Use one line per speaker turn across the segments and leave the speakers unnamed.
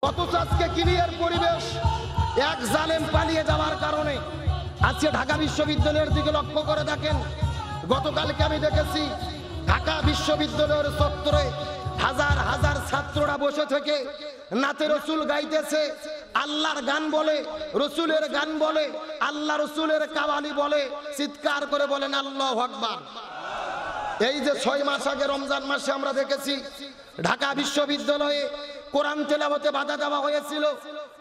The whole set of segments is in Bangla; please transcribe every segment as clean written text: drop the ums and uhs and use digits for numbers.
অথচ আজকে ক্লিয়ার পরিবেশ, এক জালেম পালিয়ে যাওয়ার কারণে আজকে ঢাকা বিশ্ববিদ্যালয়ের দিকে লক্ষ্য করে দেখেন। গতকালকে আমি দেখেছি ঢাকা বিশ্ববিদ্যালয়ের চত্বরে হাজার হাজার ছাত্ররা বসে থেকে নাতে রসুল গাইতেছে, আল্লাহর গান বলে, রসুলের গান বলে, আল্লাহ রসুলের কাওয়ালি বলে, চিৎকার করে বলেন আল্লাহু আকবার। এই যে 6 মাস আগে রমজান মাসে আমরা দেখেছি ঢাকা বিশ্ববিদ্যালয়ে কোরআন তেলাওয়াতে বাধা দেওয়া হয়েছিল,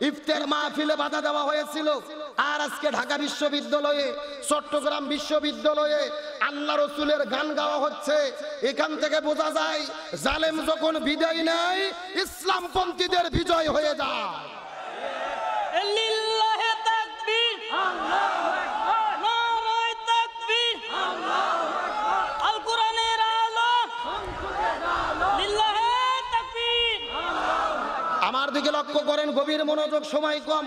ইফতার মাহফিলে বাধা দেওয়া হয়েছিল। আর আজকে ঢাকা বিশ্ববিদ্যালয়ে, চট্টগ্রাম বিশ্ববিদ্যালয়ে আল্লাহ রসুলের গান গাওয়া হচ্ছে। এখান থেকে বোঝা যায় জালেম যখন বিদায় নেয় ইসলামপন্থীদের বিজয় হয়ে যায়।
লিল্লাহি তাকবীর, আল্লাহু আকবার, নারায়ে তাকবীর, আল্লাহু আকবার, আল কোরআনের আলো, সংসদের আলো, লিল্লাহি তাকবীর, আল্লাহু আকবার।
আমার দিকে লক্ষ্য করেন, গভীর মনোযোগ, সময় কম।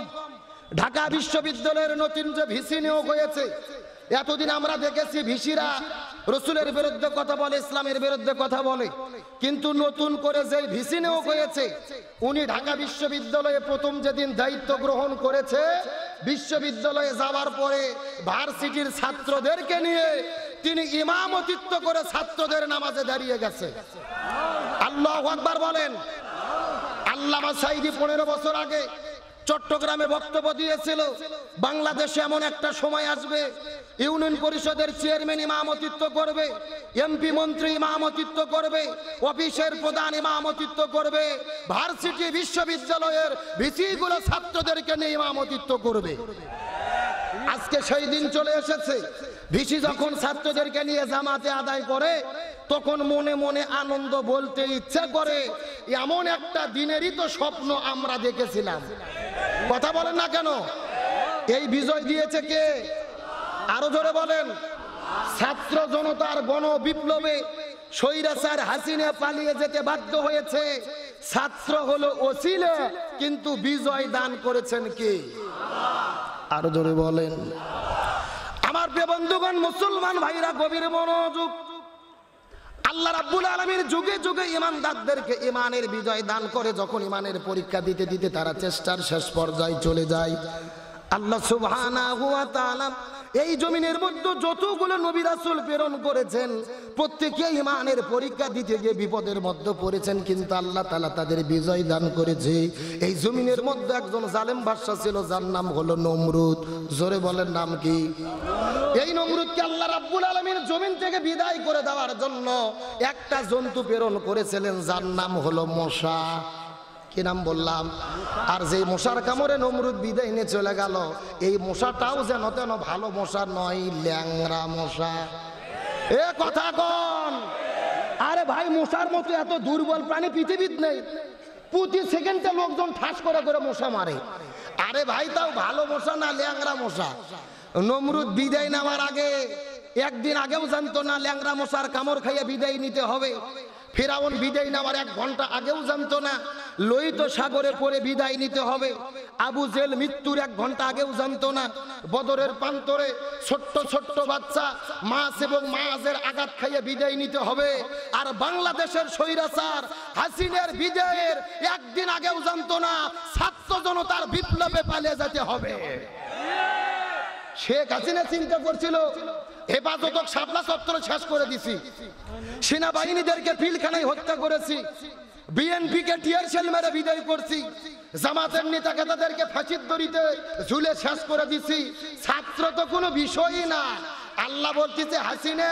ঢাকা বিশ্ববিদ্যালয়ের নতুন যে ভিসি নিয়োগ হয়েছে, এতদিন আমরা দেখেছি ভিসিরা রসুলের বিরুদ্ধে কথা বলে, ইসলামের বিরুদ্ধে কথা বলে, কিন্তু নতুন করে যে ভিসি নিয়োগ হয়েছে উনি ঢাকা বিশ্ববিদ্যালয়ে প্রথম যেদিন দায়িত্ব গ্রহণ করেছে, বিশ্ববিদ্যালয়ে যাওয়ার পরে ভার্সিটির ছাত্রদেরকে নিয়ে তিনি ইমামতিত্ব করে ছাত্রদের নামাজে দাঁড়িয়ে গেছে। আল্লাহু আকবার বলেন। আল্লামা সাঈদী 15 বছর আগে চট্টগ্রামে বক্তব্য দিয়েছিল, বাংলাদেশে এমন একটা সময় আসবে ইউনিয়ন পরিষদের চেয়ারম্যান ইমামতিত্ব করবে, এমপি মন্ত্রী ইমামতিত্ব করবে, অফিসের প্রধান ইমামতিত্ব করবে, ভার্সিটি বিশ্ববিদ্যালয়ের ভিসিগুলো ছাত্রদেরকে নিয়ে ইমামতিত্ব করবে। আজকে সেই দিন চলে এসেছে। ভিসি যখন ছাত্রদেরকে নিয়ে জামাতে আদায় করে তখন মনে মনে আনন্দ বলতে ইচ্ছা করে, এমন একটা দিনেরই তো স্বপ্ন আমরা দেখেছিলাম। কথা বলেন না কেন? এই বিজয় দিয়েছে কে? আরো জোরে বলেন। ছাত্র জনতার গণ বিপ্লবে স্বৈরাচার হাসিনা পালিয়ে যেতে বাধ্য হয়েছে, ছাত্র হলো ওসিলা, কিন্তু বিজয় দান করেছেন কে? আরো জোরে বলেন। আমার প্রিয় বন্ধুগণ, মুসলমান ভাইরা, গভীর মনোযোগ। আল্লাহ রাব্বুল আলামিন যুগে যুগে ঈমানদারদেরকে ঈমানের বিজয় দান করে। যখন ঈমানের পরীক্ষা দিতে দিতে তারা চেষ্টার শেষ পর্যায়ে চলে যায়, আল্লাহ সুবহানাহু ওয়া তাআলা এই জমিনের মধ্যে যতগুলো নবী রাসূল প্রেরণ করেছেন প্রত্যেককে ঈমানের পরীক্ষা দিতে গিয়ে বিপদের মধ্যে পড়েছেন, কিন্তু আল্লাহ তাআলা তাদের বিজয় দান করেছে। এই জমিনের মধ্যে একজন জালেম বাদশা ছিল, যার নাম হলো নমরুদ। জোরে বলেন, নাম কি? এই নমরুদকে আল্লাহ রাব্বুল আলামিন জমিন থেকে বিদায় করে দেওয়ার জন্য একটা জন্তু প্রেরণ করেছিলেন, যার নাম হলো মশা। কি নাম বললাম? আর যে মশার কামড়ে নমরুদ বিদায় নিয়ে চলে গেল, এই মশাটাও যেন তেন ভালো মশা নয়, ল্যাংরা মশা। এ কথা কোন? আরে ভাই, মশার মতো এত দুর্বল প্রাণী পৃথিবীতে নেই। প্রতি সেকেন্ডে লোকজন ঠাস করে করে মশা মারে। আরে ভাই, তাও ভালো মশা না ল্যাংরা মশা। নমরুদ বিদায় নেওয়ার আগে, একদিন আগেও জানতো না ল্যাংরা মশার কামড় খাইয়ে বিদায় নিতে হবে। ফিরাউন বিদায় নেওয়ার 1 ঘন্টা আগেও জানতো না লোহিত সাগরে পড়ে বিদায় নিতে হবে। আবু জেল মৃত্যুর 1 ঘন্টা আগেও জানতো না বদরের প্রান্তরে ছোট্ট ছোট্ট বাচ্চা মাছ এবং মাছের আঘাত খাইয়ে বিদায় নিতে হবে। আর বাংলাদেশের স্বৈরাচার হাসিনার বিদায়ের 1 দিন আগেও জানতো না ছাত্র জনতার বিপ্লবে পালিয়ে যেতে হবে। শেখ হাসিনা চিন্তা করছিল, হেফাজত শাপলা চত্বরে শেষ করে দিছি, সেনাবাহিনীদেরকে পিলখানায় হত্যা করেছি, বিএনপিকে টিয়ার শেল মেরে বিদায় করছি, জামাতের নেতা নেতাদেরকে ফাঁসির দড়িতে ঝুলে শেষ করে দিছি। ছাত্র তো কোনো বিষয়ই না। আল্লাহ বলতেছে, হাসিনা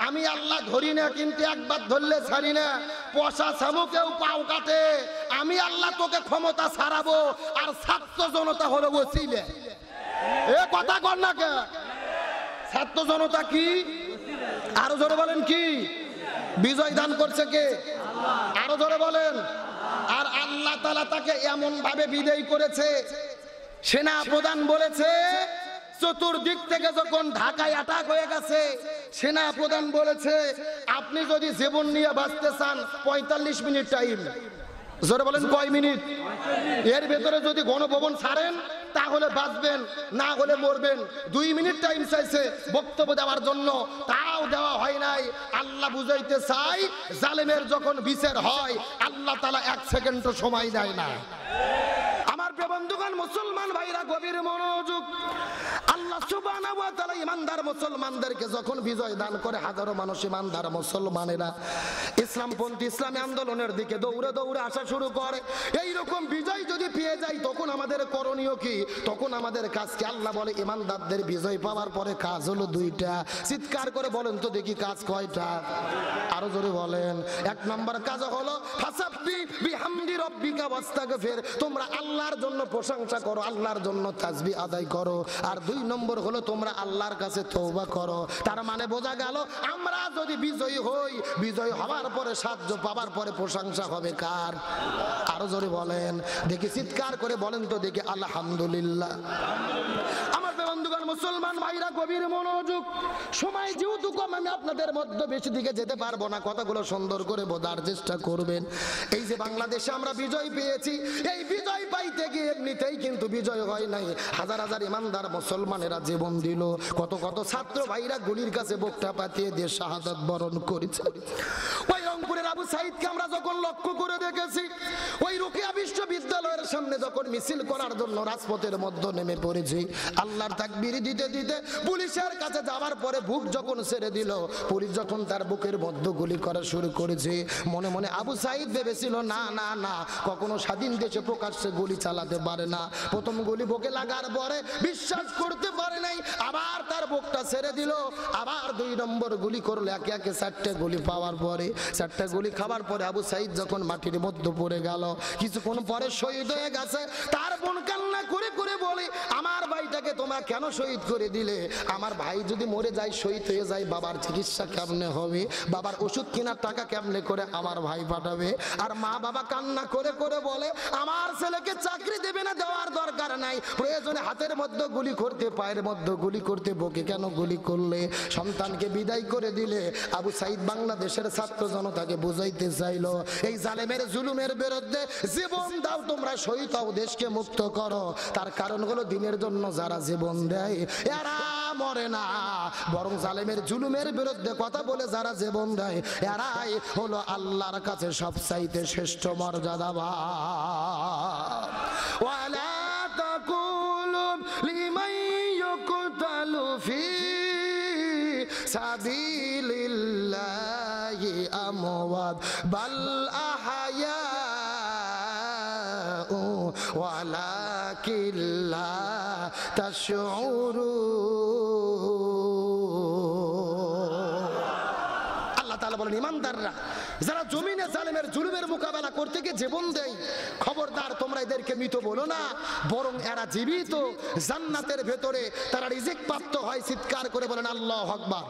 আমি আল্লাহ ধরি না, কিন্তু একবার ধরলে ছাড়ি না। পশা শামুকেও পাও কাটে, আমি আল্লাহ তোকে ক্ষমতা ছাড়াবো। আর ছাত্র জনতা হলো ওসিলা। এ কথা কর না কে? ছাত্র জনতা কি? আরো জোরে বলেন কি? বিজয় দান করছে কে? আরো জোরে বলেন। আর আল্লাহ তাআলা তাকে এমন ভাবে বিদায় করেছে, সেনা প্রধান বলেছে, চতুর্দিক থেকে যখন ঢাকায় অ্যাটাক হয়ে গেছে, সেনা প্রধান বলেছে আপনি যদি জীবন নিয়ে বাঁচতে চান 45 মিনিট টাইম। জোরে বলেন, কয় মিনিট? এর ভেতরে যদি গণভবন ছাড়েন না হলে বাঁচবেন না হলে মরবেন। 2 মিনিট টাইম চাইছে বক্তব্য দেওয়ার জন্য, তাও দেওয়া হয় নাই। আল্লাহ বুঝাইতে চাই, জালেমের যখন বিচার হয় আল্লাহ তাআলা 1 সেকেন্ডও সময় দেয় না। আমার প্রিয় বন্ধুগণ, মুসলমান ভাইরা গভীর মনোযোগ। আল্লাহ সুবহানাহু ওয়া তাআলা ইমানদার মুসলমানদেরকে যখন বিজয় দান করে, হাজারো মানুষ ইমানদার মুসলমানেরা ইসলামপন্থী ইসলামী আন্দোলনের দিকে দৌড়ে দৌড়ে আসা শুরু করে। এই রকম বিজয় যদি পেয়ে যাই তখন আমাদের করণীয় কি? তখন আমাদের কাজ কি? আল্লাহ বলে ইমানদারদের বিজয় পাওয়ার পরে কাজ হলো 2টা। চিৎকার করে বলেন তো দেখি, কাজ কয়টা? আরো জোরে বলেন। 1 নম্বর কাজ হলো ফাসাব্বি বিহামদি রাব্বিকা ওয়াস্তাগফির, তোমরা আল্লাহর জন্য প্রশংসা করো, আল্লাহর জন্য তাসবিহ আদায় করো। আর 2 নম্বর হলো তোমরা আল্লাহর কাছে তওবা করো। তার মানে বোঝা গেল, আমরা যদি বিজয়ী হই, বিজয় হওয়ার পরে সাহায্য পাওয়ার পরে প্রশংসা হবে কার? আরো জোরে বলেন দেখি, চিৎকার করে বলেন তো দেখি আলহামদুলিল্লাহ। আমার বন্ধুগণ মুসলমান ভাইরা গভীর মনোযোগ। সময় যেহেতু কম, আমি আপনাদের মধ্যে বেশি দিকে যেতে পারবো না, কথাগুলো সুন্দর করে বোঝার চেষ্টা করবেন। এই যে বাংলাদেশে আমরা বিজয় পেয়েছি, এই বিজয় পাইতে গিয়ে এমনিতেই কিন্তু বিজয় হয় নাই। হাজার হাজার ইমানদার মুসলমানেরা জীবন দিল, কত কত ছাত্র ভাইরা গুলির কাছে বুকটা পাতিয়ে দিয়ে শাহাদাত বরণ করেছে। ওই রংপুরের আবু সাইদকে আমরা যখন লক্ষ্য করে দেখেছি, ওই রোকেয়া বিশ্ববিদ্যালয়ের সামনে যখন মিছিল করার জন্য রাজপথের মধ্যে নেমে পড়েছি, আল্লাহর তাকবীর দিতে দিতে পুলিশের কাছে যাওয়ার পরে বুক যখন ছেড়ে দিল, পুলিশ যখন তার বুকের মধ্যে গুলি করা শুরু করেছে, মনে মনে আবু সাইদ ভেবেছিল না না না, কখনো স্বাধীন দেশে প্রকাশ্যে গুলি চালাতে পারে না। প্রথম গুলি বুকে লাগার পরে বিশ্বাস করতে পারে নাই, আবার তার বুকটা ছেড়ে দিল, আবার 2 নম্বর গুলি করলো। একে একে 4টে গুলি পাওয়ার পরে, 4টে গুলি খাবার পরে আবু সাইদ যখন মাটির মধ্যে পড়ে গেল, কিছুক্ষণ পরে শহীদ হয়ে গেছে। তার বোন কান্না করে করে বলে, আমার ভাইটাকে তোমরা কেন শহীদ করে দিলে? আমার ভাই যদি মরে যায়, শহীদ হয়ে যায়, বাবার চিকিৎসা কেমনে হবে? বাবার ওষুধ কেনার টাকা কেমনে করে আমার ভাই পাঠাবে? আর মা বাবা কান্না করে করে বলে, আমার ছেলেকে চাকরি দেবে না, দেওয়ার দরকার নাই, প্রয়োজনে হাতের মধ্যে গুলি করতে, পায়ের মধ্যে গুলি করতে, বুকে কেন গুলি করলে? সন্তানকে বিদায় করে দিলে। আবু সাইদ বাংলাদেশের ছাত্র জনতাকে বুঝাইতে চাইল, এই জালেমের জুলুমের বিরুদ্ধে জীবন দাও, তোমরা শহীদ হও, দেশকে মুক্ত করো। তার কারণ হলো দিনের জন্য যারা জীবন দেয় এরা মরে না, বরং জালেমের জুলুমের বিরুদ্ধে কথা বলে যারা জীবন দেয় এরাই হলো আল্লাহর কাছে সবচাইতে শ্রেষ্ঠ মর্যাদাবান। ওয়ালা তাকুলু লিমান ইউকতালু ফি সাবিলিল্লাহি আমওয়াত বাল আহয়া ওয়ালাকিন লা তাশউরুন। আল্লাহ তাআলা বলেন, ইমানদাররা যারা জমিনে জালেমের জুলুমের মোকাবেলা করতে গিয়ে জীবন দেয়, খবরদার তোমরা এদেরকে মৃত বলো না, বরং এরা জীবিত, জান্নাতের ভেতরে তারা রিজিক প্রাপ্ত হয়। চিৎকার করে বলেন আল্লাহু আকবার।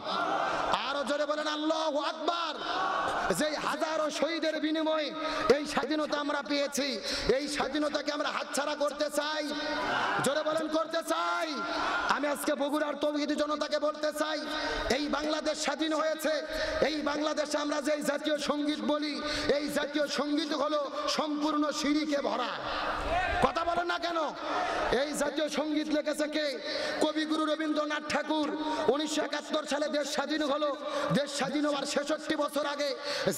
আরো জোরে বলেন আল্লাহু আকবার। যেই হাজারো শহীদের বিনিময়ে এই স্বাধীনতা আমরা পেয়েছি, এই স্বাধীনতাকে আমরা হাতছাড়া করতে চাই? জোরে বলেন করতে চাই? আমি আজকে বগুড়ার তৌহিদি জনতাকে বলতে চাই, এই বাংলাদেশ স্বাধীন হয়েছে, এই বাংলাদেশে আমরা যে জাতীয় সঙ্গীত বলি, এই জাতীয় সঙ্গীত হলো সম্পূর্ণ শিরিকে ভরা। কথা বলেন না কেন? এই জাতীয় সঙ্গীত লিখেছে কে? কবিগুরু রবীন্দ্রনাথ ঠাকুর। 1971 সালে দেশ স্বাধীন হলো। দেশ স্বাধীন হওয়ার 66 বছর আগে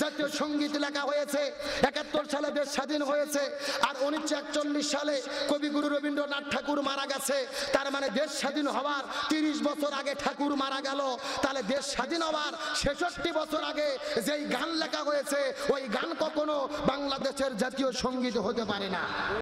জাতীয় সঙ্গীত লেখা হয়েছে। 71 সালে দেশ স্বাধীন হয়েছে, আর 1941 সালে কবিগুরু রবীন্দ্রনাথ ঠাকুর মারা গেছে। তার মানে দেশ স্বাধীন হওয়ার 30 বছর আগে ঠাকুর মারা গেল। তাহলে দেশ স্বাধীন হওয়ার 66 বছর আগে যেই গান লেখা হয়েছে, ওই গান কখনো বাংলাদেশের জাতীয় সঙ্গীত হতে পারে না।